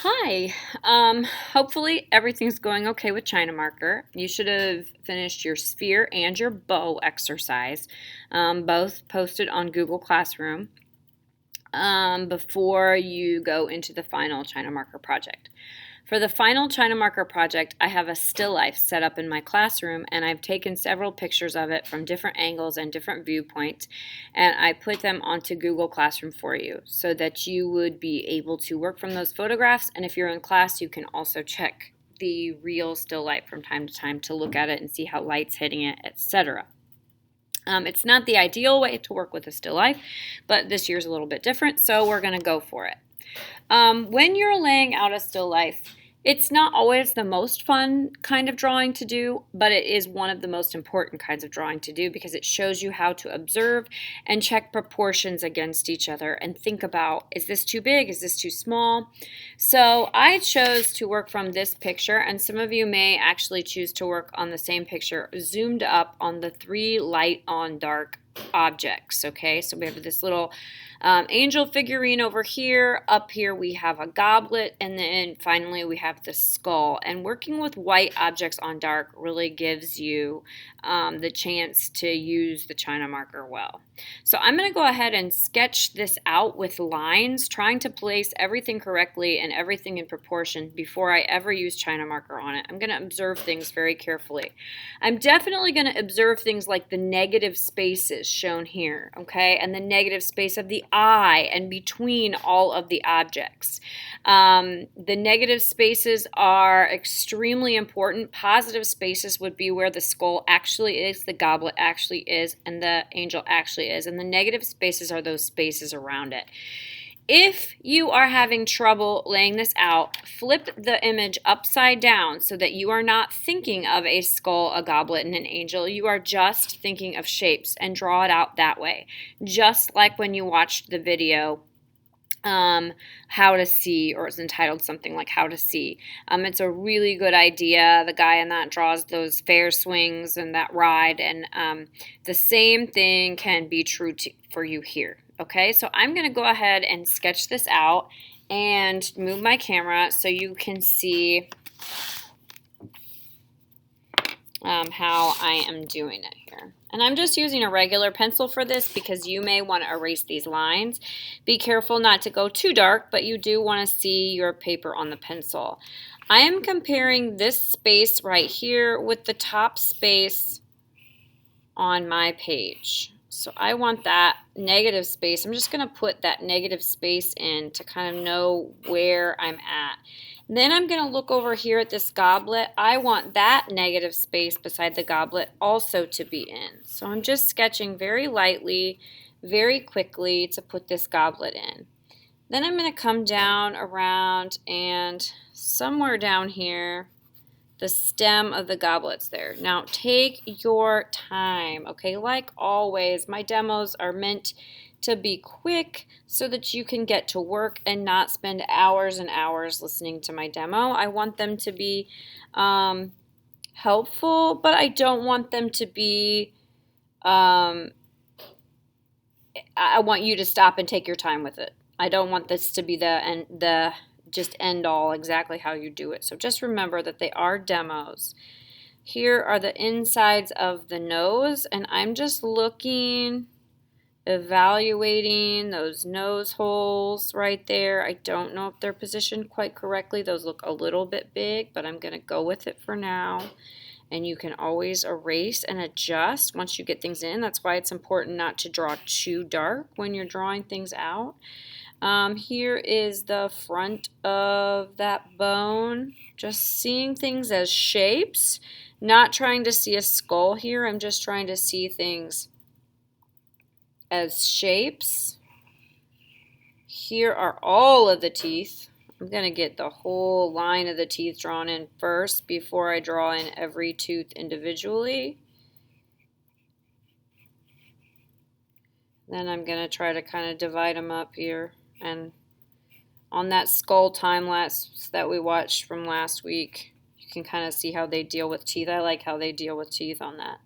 Hi. Hopefully everything's going okay with China marker. You should have finished your sphere and your bow exercise, both posted on Google Classroom, before you go into the final China marker project. For the final China marker project, I have a still life set up in my classroom, and I've taken several pictures of it from different angles and different viewpoints, and I put them onto Google Classroom for you so that you would be able to work from those photographs. And if you're in class, you can also check the real still life from time to time to look at it and see how light's hitting it, etc. It's not the ideal way to work with a still life, but this year's a little bit different, so we're going to go for it. When you're laying out a still life, it's not always the most fun kind of drawing to do, but it is one of the most important kinds of drawing to do because it shows you how to observe and check proportions against each other and think about, is this too big? Is this too small? So I chose to work from this picture, and some of you may actually choose to work on the same picture zoomed up on the 3 light on dark objects. Okay, so we have this little angel figurine over here. Up here we have a goblet, and then finally we have the skull. And working with white objects on dark really gives you the chance to use the China marker well. So I'm going to go ahead and sketch this out with lines, trying to place everything correctly and everything in proportion before I ever use China marker on it. I'm going to observe things very carefully. I'm definitely going to observe things like the negative spaces shown here, okay, and the negative space of the eye and between all of the objects. The negative spaces are extremely important. Positive spaces would be where the skull actually is, the goblet actually is, and the angel actually is, and the negative spaces are those spaces around it. If you are having trouble laying this out, flip the image upside down so that you are not thinking of a skull, a goblet, and an angel. You are just thinking of shapes, and draw it out that way. Just like when you watched the video How to See, or it's entitled something like How to See. It's a really good idea. The guy in that draws those fair swings and that ride, and the same thing can be true for you here. Okay, so I'm going to go ahead and sketch this out and move my camera so you can see how I am doing it here. And I'm just using a regular pencil for this because you may want to erase these lines. Be careful not to go too dark, but you do want to see your paper on the pencil. I am comparing this space right here with the top space on my page. So I want that negative space. I'm just going to put that negative space in to kind of know where I'm at. Then I'm going to look over here at this goblet. I want that negative space beside the goblet also to be in. So I'm just sketching very lightly, very quickly to put this goblet in. Then I'm going to come down around, and somewhere down here, the stem of the goblet's there. Now take your time, okay? Like always, my demos are meant to be quick so that you can get to work and not spend hours and hours listening to my demo. I want them to be helpful, but I don't want them to be, I want you to stop and take your time with it. I don't want this to be the just end all exactly how you do it. So just remember that they are demos. Here are the insides of the nose, and I'm just looking, evaluating those nose holes right there. I don't know if they're positioned quite correctly. Those look a little bit big, but I'm going to go with it for now. And you can always erase and adjust once you get things in. That's why it's important not to draw too dark when you're drawing things out. Here is the front of that bone. Just seeing things as shapes, not trying to see a skull here. I'm just trying to see things as shapes. Here are all of the teeth. I'm going to get the whole line of the teeth drawn in first before I draw in every tooth individually. Then I'm going to try to kind of divide them up here. And on that skull time lapse that we watched from last week, you can kind of see how they deal with teeth. I like how they deal with teeth on that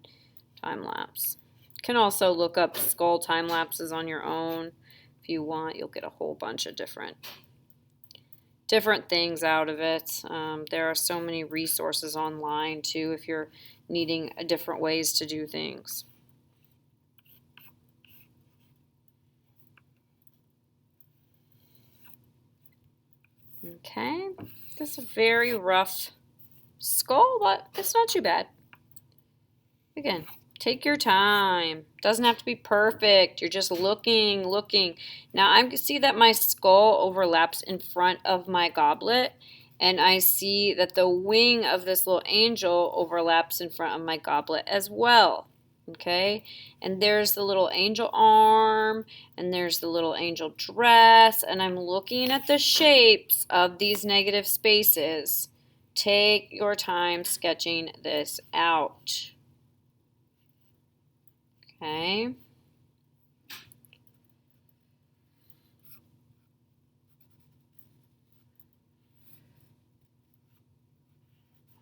time lapse. You can also look up skull time lapses on your own if you want. You'll get a whole bunch of different different things out of it. There are so many resources online too if you're needing different ways to do things. Okay, this is a very rough skull, but it's not too bad. Again, take your time. Doesn't have to be perfect. You're just looking. Now I see that my skull overlaps in front of my goblet, and I see that the wing of this little angel overlaps in front of my goblet as well. Okay, and there's the little angel arm, and there's the little angel dress, and I'm looking at the shapes of these negative spaces. Take your time sketching this out. Okay.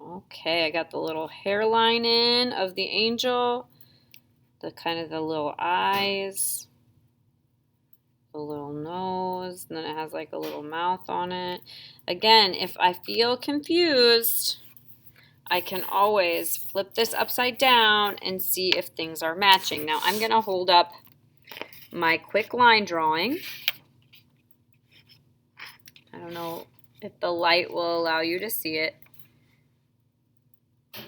Okay, I got the little hairline in of the angel, the kind of the little eyes, the little nose, and then it has like a little mouth on it. Again, if I feel confused, I can always flip this upside down and see if things are matching. Now I'm going to hold up my quick line drawing. I don't know if the light will allow you to see it.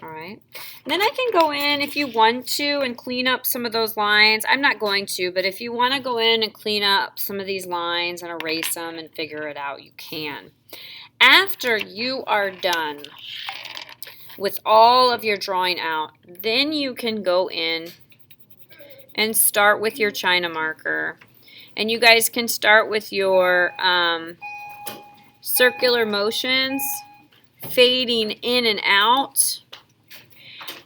All right. And then I can go in if you want to and clean up some of those lines. I'm not going to, but if you want to go in and clean up some of these lines and erase them and figure it out, you can. After you are done with all of your drawing out, then you can go in and start with your China marker. And you guys can start with your circular motions, fading in and out.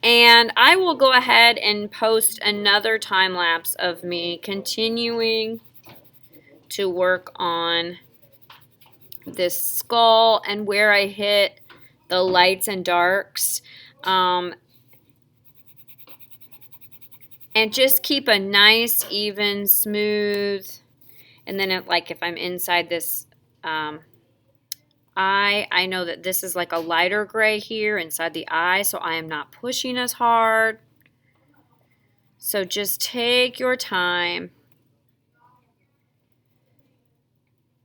And I will go ahead and post another time lapse of me continuing to work on this skull and where I hit the lights and darks. And just keep a nice, even, smooth, and then like if I'm inside this eye, I know that this is like a lighter gray here inside the eye, so I am not pushing as hard. So just take your time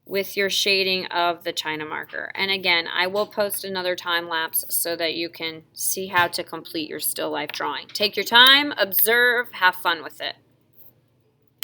with your shading of the China marker. And again, I will post another time lapse so that you can see how to complete your still life drawing. Take your time, observe, have fun with it.